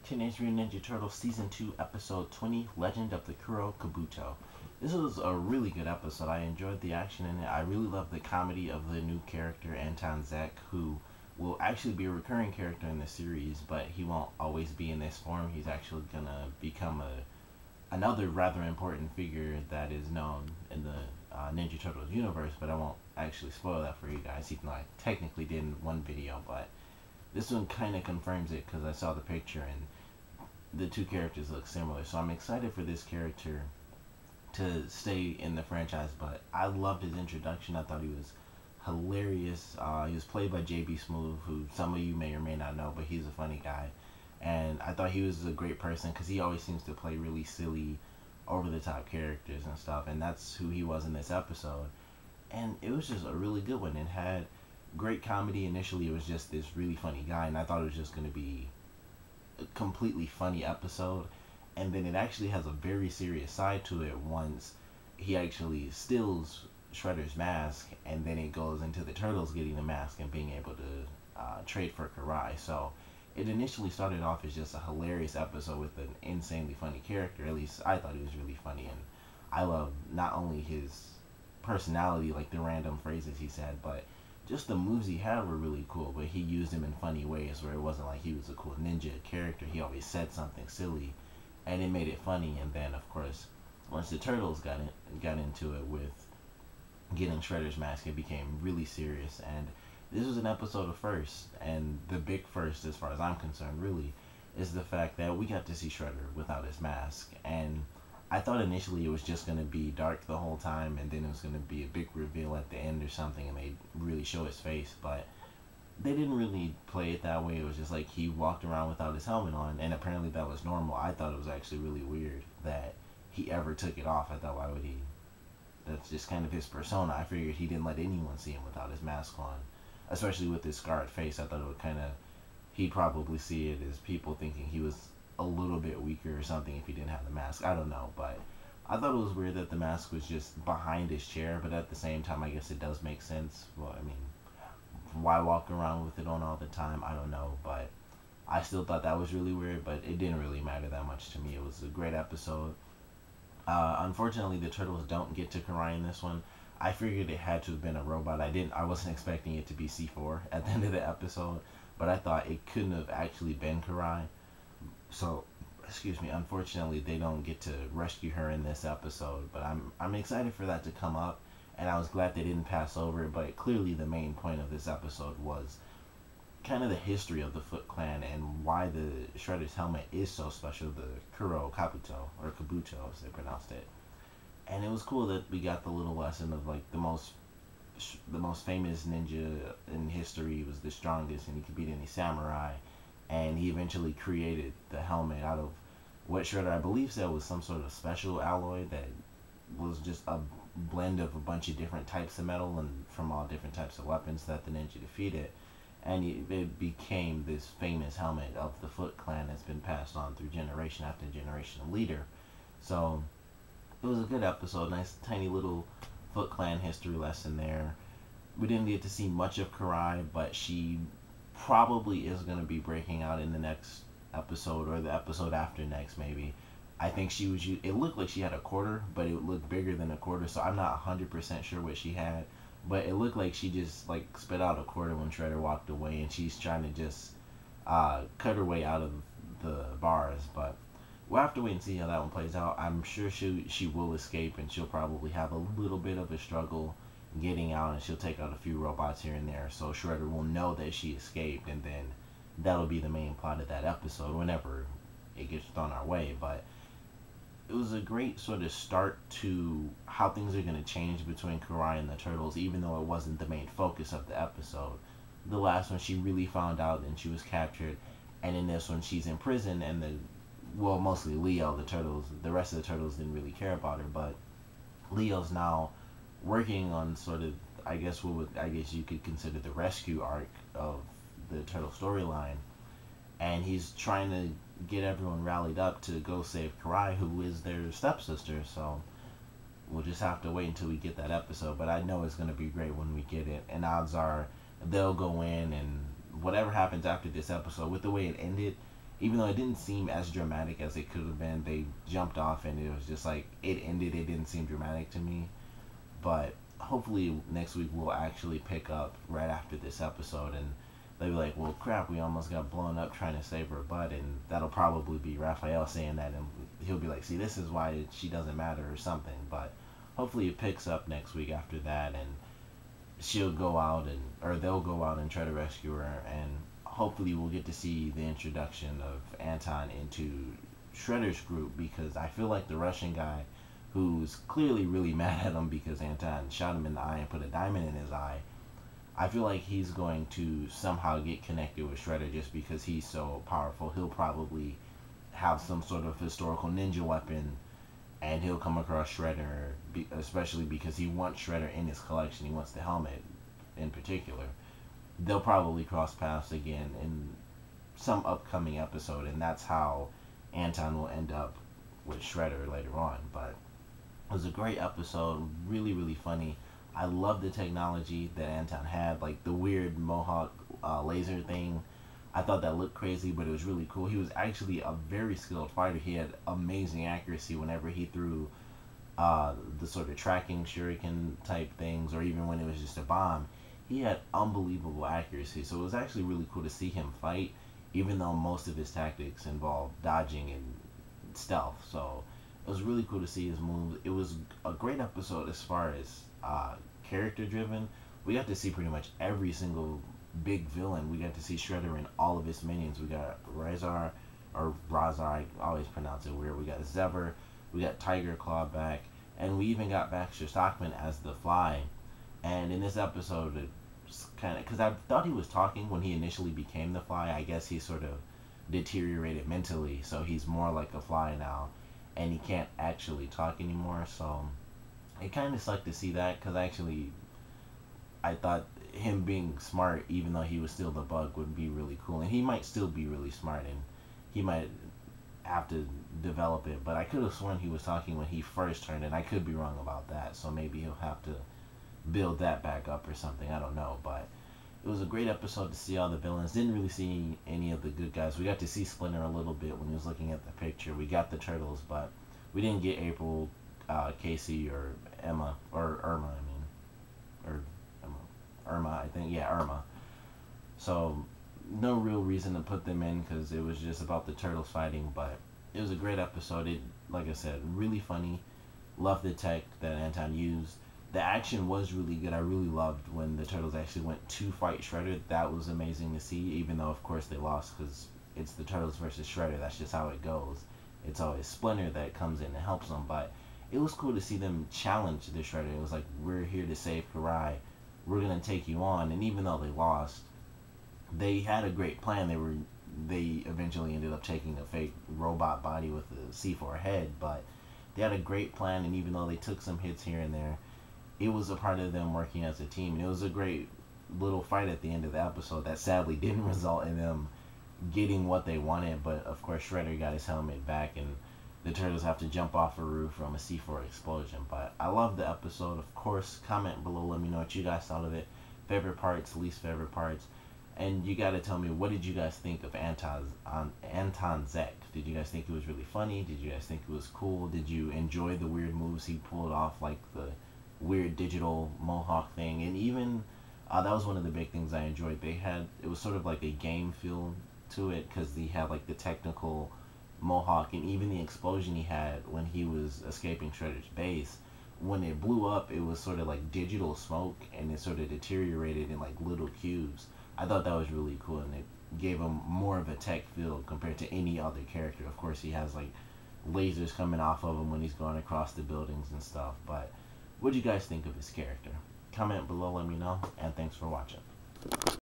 Teenage Mutant Ninja Turtles Season 2, Episode 20, Legend of the Kuro Kabuto. This was a really good episode. I enjoyed the action in it. I really loved the comedy of the new character, Anton Zeck, who will actually be a recurring character in the series, but he won't always be in this form. He's actually going to become another rather important figure that is known in the Ninja Turtles universe, but I won't actually spoil that for you guys, even though I technically did in one video, but this one kind of confirms it because I saw the picture and the two characters look similar. So I'm excited for this character to stay in the franchise, but I loved his introduction. I thought he was hilarious. He was played by JB Smoove, who some of you may or may not know, but he's a funny guy. And I thought he was a great person because he always seems to play really silly, over-the-top characters and stuff, and that's who he was in this episode. And it was just a really good one. It had great comedy. Initially, it was just this really funny guy, and I thought it was just going to be a completely funny episode. And then it actually has a very serious side to it once he actually steals Shredder's mask, and then it goes into the Turtles getting the mask and being able to trade for Karai. So it initially started off as just a hilarious episode with an insanely funny character. At least I thought he was really funny, and I love not only his personality, like the random phrases he said, but just the moves he had were really cool. But he used them in funny ways where it wasn't like he was a cool ninja character. He always said something silly, and it made it funny. And then, of course, once the Turtles got into it with getting Shredder's mask, it became really serious. And this was an episode of first, and the big first, as far as I'm concerned, really, is the fact that we got to see Shredder without his mask. And I thought initially it was just going to be dark the whole time, and then it was going to be a big reveal at the end or something, and they'd really show his face. But they didn't really play it that way. It was just like he walked around without his helmet on, and apparently that was normal. I thought it was actually really weird that he ever took it off. I thought, why would he? That's just kind of his persona. I figured he didn't let anyone see him without his mask on, especially with his scarred face. I thought it would kind of, he'd probably see it as people thinking he was a little bit weaker or something if he didn't have the mask. I don't know, but I thought it was weird that the mask was just behind his chair, but at the same time, I guess it does make sense. Well, I mean, why walk around with it on all the time? I don't know, but I still thought that was really weird, but it didn't really matter that much to me. It was a great episode. Unfortunately, the Turtles don't get to Karai in this one. I figured it had to have been a robot. I wasn't expecting it to be C4 at the end of the episode, but I thought it couldn't have actually been Karai. So, excuse me, unfortunately they don't get to rescue her in this episode, but I'm excited for that to come up, and I was glad they didn't pass over it. But clearly the main point of this episode was kind of the history of the Foot Clan and why the Shredder's helmet is so special, the Kuro Kabuto, or Kabuto as they pronounced it. And it was cool that we got the little lesson of like the most famous ninja in history was the strongest, and he could beat any samurai. And he eventually created the helmet out of what Shredder, I believe, said was some sort of special alloy that was just a blend of a bunch of different types of metal and from all different types of weapons that the ninja defeated. And it became this famous helmet of the Foot Clan that's been passed on through generation after generation of leader. So it was a good episode, nice tiny little Foot Clan history lesson there. We didn't get to see much of Karai, but she probably is going to be breaking out in the next episode or the episode after next, maybe. I think she was, it looked like she had a quarter, but it looked bigger than a quarter, so I'm not 100% sure what she had, but it looked like she just like spit out a quarter when Shredder walked away, and she's trying to just cut her way out of the bars. But we'll have to wait and see how that one plays out. I'm sure she will escape, and she'll probably have a little bit of a struggle getting out, and she'll take out a few robots here and there, so Shredder will know that she escaped, and then that'll be the main plot of that episode whenever it gets thrown our way. But it was a great sort of start to how things are going to change between Karai and the Turtles, even though it wasn't the main focus of the episode. The last one she really found out and she was captured, and in this one she's in prison, and mostly Leo, the rest of the Turtles didn't really care about her, but Leo's now working on sort of, I guess you could consider the rescue arc of the Turtle storyline, and he's trying to get everyone rallied up to go save Karai, who is their stepsister. So we'll just have to wait until we get that episode, but I know it's going to be great when we get it, and odds are they'll go in, and whatever happens after this episode, with the way it ended, even though it didn't seem as dramatic as it could have been. They jumped off and it was just like it ended. It didn't seem dramatic to me. But hopefully next week we'll actually pick up right after this episode, and they'll be like, well, crap, we almost got blown up trying to save her butt, and that'll probably be Raphael saying that, and he'll be like, see, this is why she doesn't matter or something. But hopefully it picks up next week after that, and she'll go out and, or they'll go out and try to rescue her, and hopefully we'll get to see the introduction of Anton into Shredder's group, because I feel like the Russian guy, who's clearly really mad at him because Anton shot him in the eye and put a diamond in his eye, I feel like he's going to somehow get connected with Shredder just because he's so powerful. He'll probably have some sort of historical ninja weapon, and he'll come across Shredder, especially because he wants Shredder in his collection. He wants the helmet in particular. They'll probably cross paths again in some upcoming episode, and that's how Anton will end up with Shredder later on. But it was a great episode, really, really funny. I love the technology that Anton had, like the weird mohawk laser thing. I thought that looked crazy, but it was really cool. He was actually a very skilled fighter. He had amazing accuracy whenever he threw the sort of tracking shuriken type things, or even when it was just a bomb. He had unbelievable accuracy, so it was actually really cool to see him fight, even though most of his tactics involved dodging and stealth. So it was really cool to see his moves. It was a great episode as far as character driven. We got to see pretty much every single big villain. We got to see Shredder and all of his minions. We got Razar, or Razar, I always pronounce it weird. We got Zever, we got Tiger Claw back, and we even got Baxter Stockman as the Fly. And in this episode, it's kind of, because I thought he was talking when he initially became the Fly. I guess he sort of deteriorated mentally, so he's more like a Fly now, and he can't actually talk anymore. So it kind of sucked to see that, because I thought him being smart, even though he was still the Bug, would be really cool. And he might still be really smart, and he might have to develop it. But I could have sworn he was talking when he first turned, and I could be wrong about that. So maybe he'll have to build that back up or something. I don't know. But it was a great episode to see all the villains. Didn't really see any of the good guys. We got to see Splinter a little bit when he was looking at the picture. We got the Turtles, but we didn't get April, Casey, or Emma, or Irma, or Irma, I think. Yeah, Irma. So no real reason to put them in, because it was just about the Turtles fighting. But it was a great episode. It, like I said, really funny. Loved the tech that Anton used. The action was really good. I really loved when the Turtles actually went to fight Shredder. That was amazing to see, even though of course they lost, because it's the Turtles versus Shredder. That's just how it goes. It's always Splinter that comes in and helps them. But it was cool to see them challenge the Shredder. It was like, we're here to save Karai. We're gonna take you on. And even though they lost, they had a great plan. They eventually ended up taking a fake robot body with a C4 head, but they had a great plan. And even though they took some hits here and there, it was a part of them working as a team. And it was a great little fight at the end of the episode that sadly didn't result in them getting what they wanted. But of course Shredder got his helmet back, and the Turtles have to jump off a roof from a C4 explosion. But I love the episode. Of course, comment below, let me know what you guys thought of it. Favorite parts, least favorite parts. And you gotta tell me, what did you guys think of Anton Zeck? Did you guys think it was really funny? Did you guys think it was cool? Did you enjoy the weird moves he pulled off, like the weird digital mohawk thing? And even that was one of the big things I enjoyed. It was sort of like a game feel to it, because he had like the technical mohawk, and even the explosion he had when he was escaping Shredder's base, when it blew up, it was sort of like digital smoke, and it sort of deteriorated in like little cubes. I thought that was really cool, and it gave him more of a tech feel compared to any other character. Of course, he has like lasers coming off of him when he's going across the buildings and stuff. But what do you guys think of his character? Comment below, let me know, and thanks for watching.